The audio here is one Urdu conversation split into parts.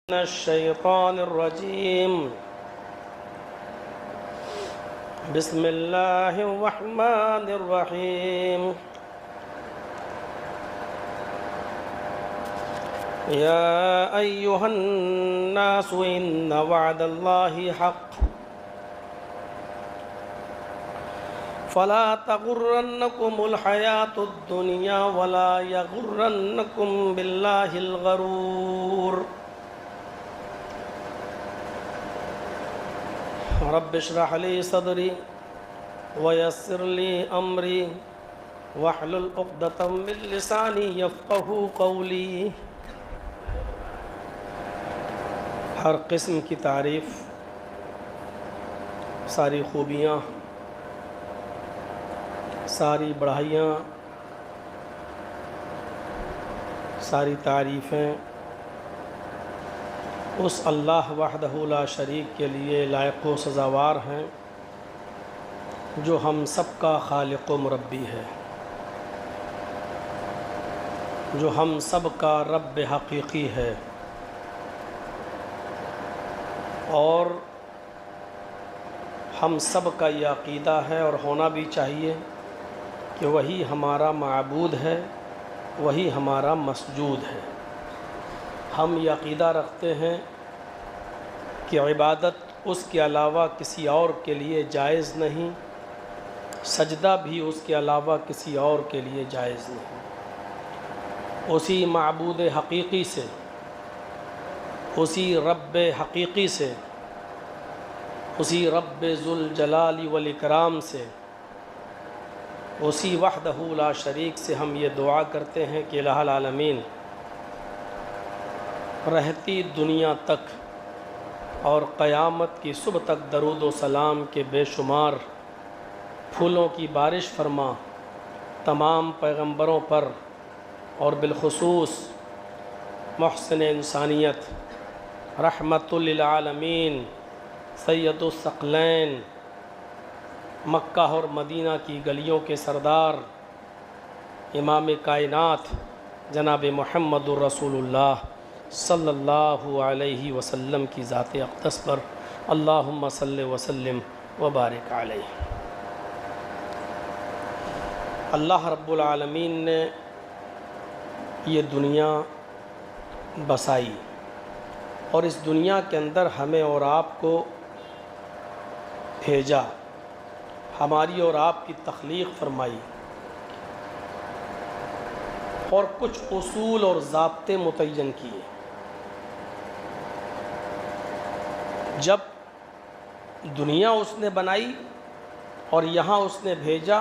من الشيطان الرجيم. بسم الله الرحمن الرحيم. يا أيها الناس إن وعد الله حق فلا تغرنكم الحياة الدنيا ولا يغرنكم بالله الغرور. رب اشرح لي صدري ويسر لي أمري واحلل عقدة من لساني يفقهوا قولي. ہر قسم کی تعریف، ساری خوبیاں، ساری بڑھائیاں، ساری تعریفیں اس اللہ وحدہ لا شریک کے لیے لائق و سزاوار ہیں جو ہم سب کا خالق و مربی ہے، جو ہم سب کا رب حقیقی ہے، اور ہم سب کا یہ عقیدہ ہے اور ہونا بھی چاہیے کہ وہی ہمارا معبود ہے، وہی ہمارا مسجود ہے۔ ہم یہ عقیدہ رکھتے ہیں کہ عبادت اس کے علاوہ کسی اور کے لیے جائز نہیں، سجدہ بھی اس کے علاوہ کسی اور کے لیے جائز نہیں۔ اسی معبود حقیقی سے، اسی رب حقیقی سے، اسی رب ذوالجلال والاکرام سے، اسی وحدہ لا شریک سے ہم یہ دعا کرتے ہیں کہ الہ العالمین رہتی دنیا تک اور قیامت کی صبح تک درود و سلام کے بے شمار پھولوں کی بارش فرما تمام پیغمبروں پر، اور بالخصوص محسن انسانیت رحمت للعالمین سید الثقلین مکہ اور مدینہ کی گلیوں کے سردار امام کائنات جناب محمد الرسول اللہ صلی اللہ علیہ وسلم کی ذات اقدس پر اللہم صلی وسلم وبارک علیہ۔ اللہ رب العالمین نے یہ دنیا بسائی اور اس دنیا کے اندر ہمیں اور آپ کو بھیجا، ہماری اور آپ کی تخلیق فرمائی اور کچھ اصول اور ضابطے متعین کیے۔ جب دنیا اس نے بنائی اور یہاں اس نے بھیجا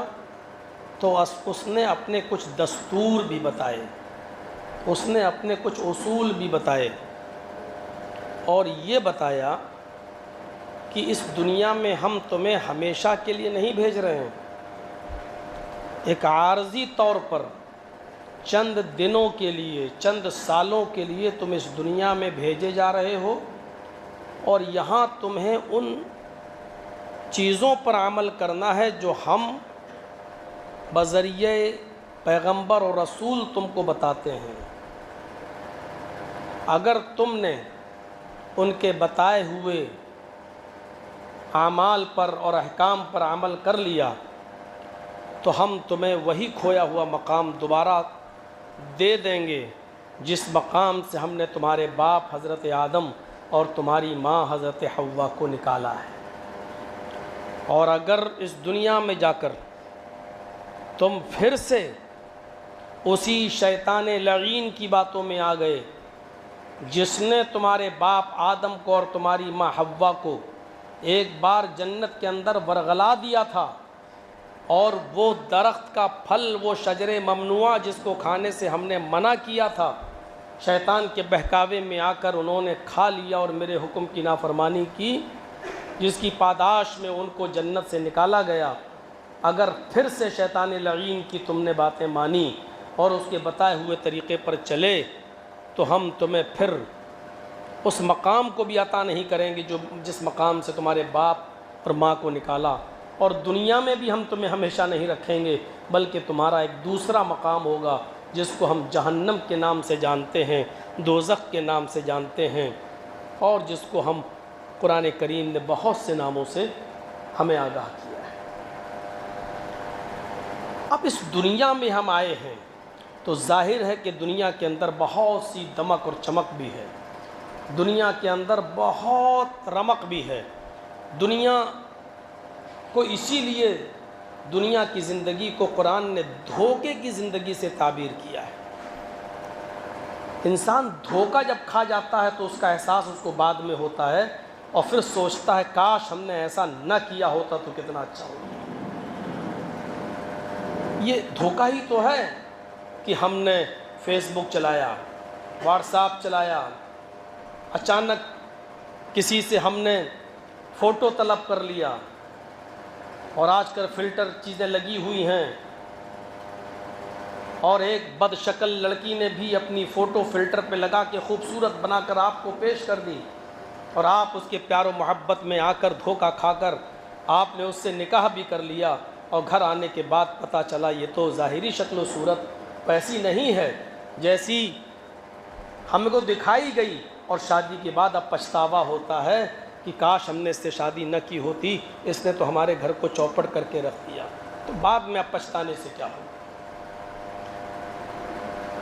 تو اس نے اپنے کچھ دستور بھی بتائے، اس نے اپنے کچھ اصول بھی بتائے، اور یہ بتایا کہ اس دنیا میں ہم تمہیں ہمیشہ کے لیے نہیں بھیج رہے ہیں، ایک عارضی طور پر چند دنوں کے لیے، چند سالوں کے لیے تم اس دنیا میں بھیجے جا رہے ہو، اور یہاں تمہیں ان چیزوں پر عمل کرنا ہے جو ہم بذریعہ پیغمبر اور رسول تم کو بتاتے ہیں۔ اگر تم نے ان کے بتائے ہوئے اعمال پر اور احکام پر عمل کر لیا تو ہم تمہیں وہی کھویا ہوا مقام دوبارہ دے دیں گے جس مقام سے ہم نے تمہارے باپ حضرت آدم اور تمہاری ماں حضرت حوا کو نکالا ہے۔ اور اگر اس دنیا میں جا کر تم پھر سے اسی شیطان لعین کی باتوں میں آ گئے جس نے تمہارے باپ آدم کو اور تمہاری ماں حوا کو ایک بار جنت کے اندر ورغلا دیا تھا، اور وہ درخت کا پھل، وہ شجر ممنوعہ جس کو کھانے سے ہم نے منع کیا تھا، شیطان کے بہکاوے میں آ کر انہوں نے کھا لیا اور میرے حکم کی نافرمانی کی، جس کی پاداش میں ان کو جنت سے نکالا گیا۔ اگر پھر سے شیطان لعین کی تم نے باتیں مانی اور اس کے بتائے ہوئے طریقے پر چلے تو ہم تمہیں پھر اس مقام کو بھی عطا نہیں کریں گے جس مقام سے تمہارے باپ اور ماں کو نکالا، اور دنیا میں بھی ہم تمہیں ہمیشہ نہیں رکھیں گے، بلکہ تمہارا ایک دوسرا مقام ہوگا جس کو ہم جہنم کے نام سے جانتے ہیں، دوزخ کے نام سے جانتے ہیں، اور جس کو ہم قرآن کریم نے بہت سے ناموں سے ہمیں آگاہ کیا ہے۔ اب اس دنیا میں ہم آئے ہیں تو ظاہر ہے کہ دنیا کے اندر بہت سی دمک اور چمک بھی ہے، دنیا کے اندر بہت رمق بھی ہے۔ دنیا کو اسی لیے دنیا کی زندگی کو قرآن نے دھوکے کی زندگی سے تعبیر کیا ہے۔ انسان دھوکہ جب کھا جاتا ہے تو اس کا احساس اس کو بعد میں ہوتا ہے، اور پھر سوچتا ہے کاش ہم نے ایسا نہ کیا ہوتا تو کتنا اچھا ہوتا۔ یہ دھوکہ ہی تو ہے کہ ہم نے فیس بک چلایا، واٹس ایپ چلایا، اچانک کسی سے ہم نے فوٹو طلب کر لیا، اور آج کل فلٹر چیزیں لگی ہوئی ہیں، اور ایک بد شکل لڑکی نے بھی اپنی فوٹو فلٹر پہ لگا کے خوبصورت بنا کر آپ کو پیش کر دی، اور آپ اس کے پیار و محبت میں آ کر دھوکہ کھا کر آپ نے اس سے نکاح بھی کر لیا، اور گھر آنے کے بعد پتہ چلا یہ تو ظاہری شکل و صورت ویسی نہیں ہے جیسی ہم کو دکھائی گئی، اور شادی کے بعد اب پچھتاوا ہوتا ہے کہ کاش ہم نے اس سے شادی نہ کی ہوتی، اس نے تو ہمارے گھر کو چوپٹ کر کے رکھ دیا، تو بعد میں اب پچھتانے سے کیا ہو۔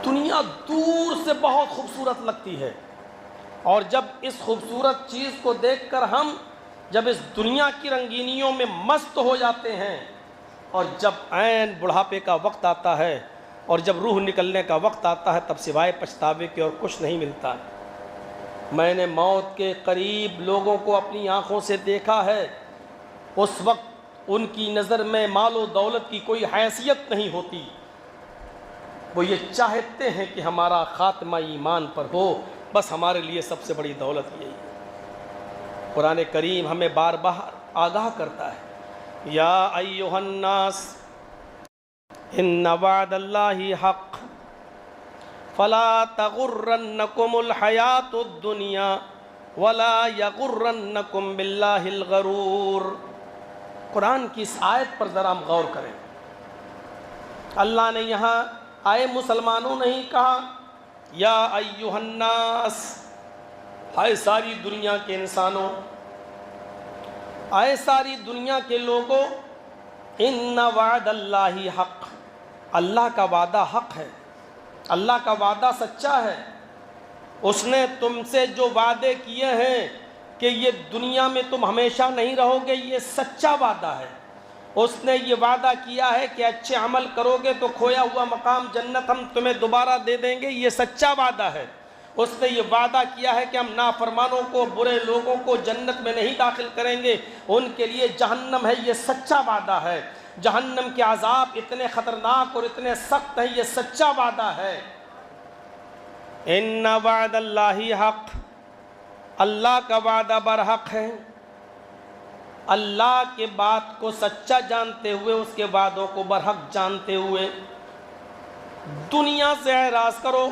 دنیا دور سے بہت خوبصورت لگتی ہے، اور جب اس خوبصورت چیز کو دیکھ کر ہم جب اس دنیا کی رنگینیوں میں مست ہو جاتے ہیں، اور جب عین بڑھاپے کا وقت آتا ہے اور جب روح نکلنے کا وقت آتا ہے، تب سوائے پچھتاوے کے اور کچھ نہیں ملتا۔ میں نے موت کے قریب لوگوں کو اپنی آنکھوں سے دیکھا ہے، اس وقت ان کی نظر میں مال و دولت کی کوئی حیثیت نہیں ہوتی، وہ یہ چاہتے ہیں کہ ہمارا خاتمہ ایمان پر ہو، بس ہمارے لیے سب سے بڑی دولت یہی ہے۔ قرآن کریم ہمیں بار بار آگاہ کرتا ہے، یا ایھا الناس ان وعد اللہ حق فلا تغرنکم الحیات الدنیا ولا یغرنکم باللہ الغرور۔ قرآن کی اس آیت پر ذرا ہم غور کریں۔ اللہ نے یہاں آئے مسلمانوں نہیں کہا، یا ایھا الناس، ہائے ساری دنیا کے انسانوں، آئے ساری دنیا کے لوگوں، ان وعد اللہ حق، اللہ کا وعدہ حق ہے، اللہ کا وعدہ سچا ہے۔ اس نے تم سے جو وعدے کیے ہیں کہ یہ دنیا میں تم ہمیشہ نہیں رہو گے، یہ سچا وعدہ ہے۔ اس نے یہ وعدہ کیا ہے کہ اچھے عمل کرو گے تو کھویا ہوا مقام جنت ہم تمہیں دوبارہ دے دیں گے، یہ سچا وعدہ ہے۔ اس نے یہ وعدہ کیا ہے کہ ہم نافرمانوں کو، برے لوگوں کو جنت میں نہیں داخل کریں گے، ان کے لیے جہنم ہے، یہ سچا وعدہ ہے۔ جہنم کے عذاب اتنے خطرناک اور اتنے سخت ہیں، یہ سچا وعدہ ہے۔ ان وعد اللہ حق، اللہ کا وعدہ برحق ہے۔ اللہ کے بات کو سچا جانتے ہوئے، اس کے وعدوں کو برحق جانتے ہوئے دنیا سے اعراض کرو،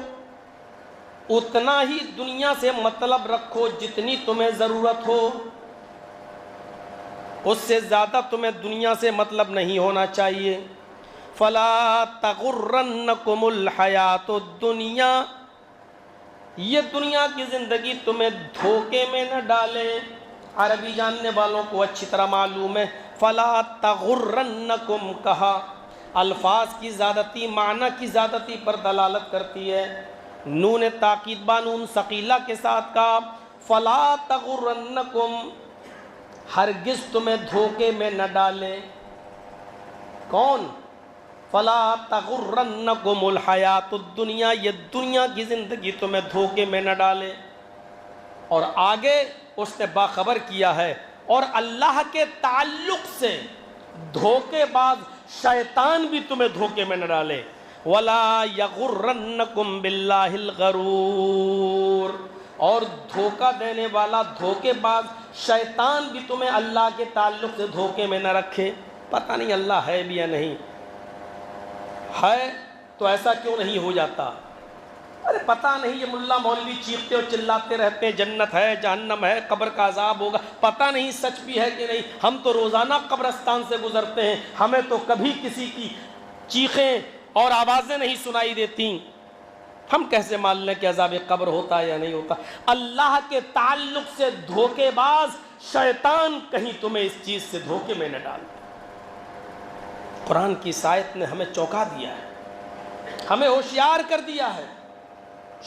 اتنا ہی دنیا سے مطلب رکھو جتنی تمہیں ضرورت ہو، اس سے زیادہ تمہیں دنیا سے مطلب نہیں ہونا چاہیے۔ فلا تغرنکم الحیات الدنیا، یہ دنیا کی زندگی تمہیں دھوکے میں نہ ڈالے۔ عربی جاننے والوں کو اچھی طرح معلوم ہے، فلا تغرنکم کہا، الفاظ کی زیادتی معنی کی زیادتی پر دلالت کرتی ہے۔ نون تاکید با نون ثقیلہ کے ساتھ کہا، فلا تغرنکم، ہرگز تمہیں دھوکے میں نہ ڈالے۔ کون؟ فلا تغرنکم الحیات الدنیا، یہ دنیا کی زندگی تمہیں دھوکے میں نہ ڈالے۔ اور آگے اس نے باخبر کیا ہے، اور اللہ کے تعلق سے دھوکے باز شیطان بھی تمہیں دھوکے میں نہ ڈالے۔ وَلَا يَغُرَّنَّكُمْ بِاللَّهِ الْغَرُورُ، اور دھوکہ دینے والا دھوکے باز شیطان بھی تمہیں اللہ کے تعلق سے دھوکے میں نہ رکھے۔ پتہ نہیں اللہ ہے بھی یا نہیں ہے، تو ایسا کیوں نہیں ہو جاتا؟ ارے پتہ نہیں، یہ ملا مولوی چیختے اور چلاتے رہتے ہیں جنت ہے، جہنم ہے، قبر کا عذاب ہوگا، پتہ نہیں سچ بھی ہے کہ نہیں۔ ہم تو روزانہ قبرستان سے گزرتے ہیں، ہمیں تو کبھی کسی کی چیخیں اور آوازیں نہیں سنائی دیتی۔ ہم کیسے مان لیں کہ عذاب قبر ہوتا ہے یا نہیں ہوتا؟ اللہ کے تعلق سے دھوکے باز شیطان کہیں تمہیں اس چیز سے دھوکے میں نہ ڈال دے۔ قرآن کی اس آیت نے ہمیں چونکا دیا ہے، ہمیں ہوشیار کر دیا ہے۔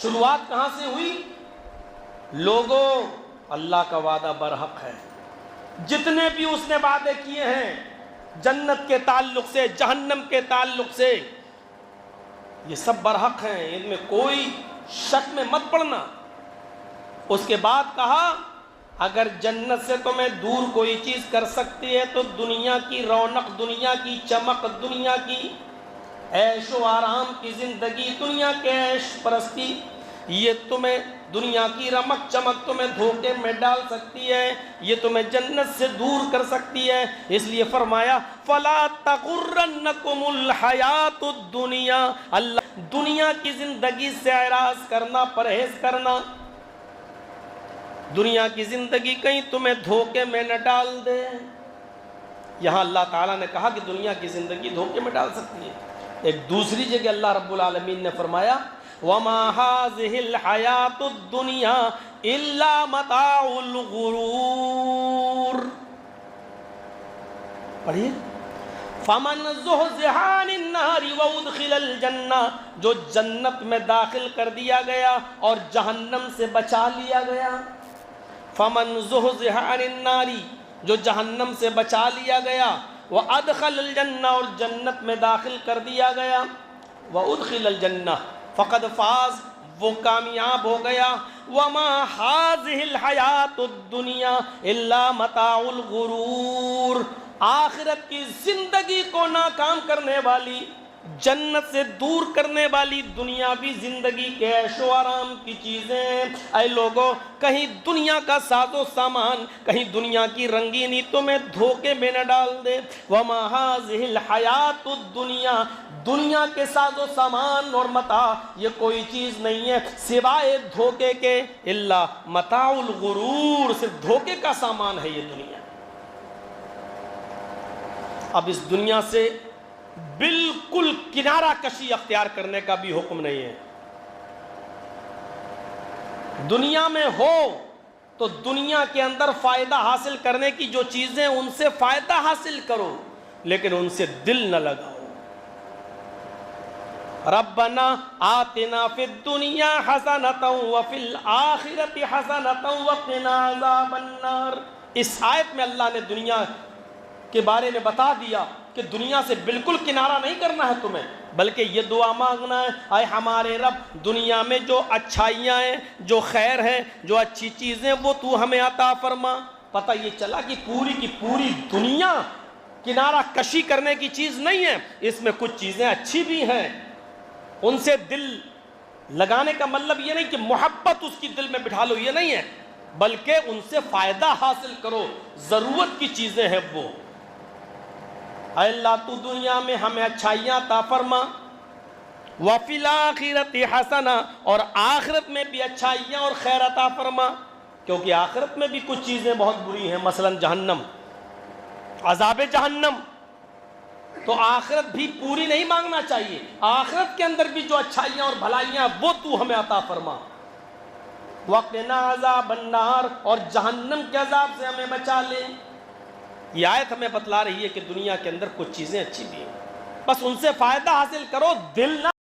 شروعات کہاں سے ہوئی؟ لوگوں، اللہ کا وعدہ برحق ہے، جتنے بھی اس نے وعدے کیے ہیں جنت کے تعلق سے، جہنم کے تعلق سے، یہ سب برحق ہیں، ان میں کوئی شک میں مت پڑنا۔ اس کے بعد کہا اگر جنت سے تمہیں دور کوئی چیز کر سکتی ہے تو دنیا کی رونق، دنیا کی چمک، دنیا کی عیش و آرام کی زندگی، دنیا کے عیش پرستی، یہ تمہیں دنیا کی رمق چمک تمہیں دھوکے میں ڈال سکتی ہے، یہ تمہیں جنت سے دور کر سکتی ہے۔ اس لیے فرمایا فَلَا تَغُرَّنَّكُمُ الْحَيَاةُ الدُّنْيَا، اللہ دنیا کی زندگی سے اعراض کرنا، پرہیز کرنا، دنیا کی زندگی کہیں تمہیں دھوکے میں نہ ڈال دے۔ یہاں اللہ تعالیٰ نے کہا کہ دنیا کی زندگی دھوکے میں ڈال سکتی ہے۔ ایک دوسری جگہ اللہ رب العالمین نے فرمایا وَمَا هَذِهِ الْحَيَاةُ الدُّنْيَا إِلَّا مَتَاعُ الْغُرُورِ، پڑھیے فَمَنْ زُحْزِحَ عَنِ النَّارِ وَأُدْخِلَ الْجَنَّةَ، جو جنت میں داخل کر دیا گیا اور جہنم سے بچا لیا گیا۔ فَمَنْ زُحْزِحَ عَنِ النَّارِ، جو جہنم سے بچا لیا گیا، وَأَدْخَلَ الْجَنَّةَ، اور جنت میں داخل کر دیا گیا، وَأُدْخِلَ الْجَنَّةَ فقد فاز، وہ کامیاب ہو گیا۔ وما هذه الحیات الدنیا الا متاع الغرور، آخرت کی زندگی کو ناکام کرنے والی، جنت سے دور کرنے والی دنیاوی زندگی کے عیش و آرام کی چیزیں، اے لوگوں کہیں دنیا کا ساز و سامان، کہیں دنیا کی رنگینی تمہیں دھوکے میں نہ ڈال دے۔ وما هذه الحیات الدنیا، دنیا کے ساز و سامان اور متاع یہ کوئی چیز نہیں ہے سوائے دھوکے کے، الا متاع الغرور، صرف دھوکے کا سامان ہے یہ دنیا۔ اب اس دنیا سے بالکل کنارہ کشی اختیار کرنے کا بھی حکم نہیں ہے۔ دنیا میں ہو تو دنیا کے اندر فائدہ حاصل کرنے کی جو چیزیں ان سے فائدہ حاصل کرو، لیکن ان سے دل نہ لگاؤ۔ ربنا آتنا فی الدنیا حسنۃ وفی الآخرۃ حسنۃ وقنا عذاب النار۔ اس آیت میں اللہ نے دنیا کے بارے میں بتا دیا کہ دنیا سے بالکل کنارہ نہیں کرنا ہے تمہیں، بلکہ یہ دعا مانگنا ہے اے ہمارے رب دنیا میں جو اچھائیاں ہیں، جو خیر ہیں، جو اچھی چیزیں وہ تو ہمیں عطا فرما۔ پتہ یہ چلا کہ پوری کی پوری دنیا کنارہ کشی کرنے کی چیز نہیں ہے، اس میں کچھ چیزیں اچھی بھی ہیں، ان سے دل لگانے کا مطلب یہ نہیں کہ محبت اس کی دل میں بٹھا لو، یہ نہیں ہے، بلکہ ان سے فائدہ حاصل کرو، ضرورت کی چیزیں ہیں وہ۔ اے اللہ تو دنیا میں ہمیں اچھائیاں عطا فرما، وفی الآخرۃ حسنہ، اور آخرت میں بھی اچھائیاں اور خیر عطا فرما، کیونکہ آخرت میں بھی کچھ چیزیں بہت بری ہیں، مثلا جہنم، عذاب جہنم، تو آخرت بھی پوری نہیں مانگنا چاہیے، آخرت کے اندر بھی جو اچھائیاں اور بھلائیاں وہ تو ہمیں عطا فرما۔ وقنا عذاب النار، اور جہنم کے عذاب سے ہمیں بچا لے۔ یہ آیت ہمیں بتلا رہی ہے کہ دنیا کے اندر کچھ چیزیں اچھی بھی ہیں، بس ان سے فائدہ حاصل کرو، دل نہ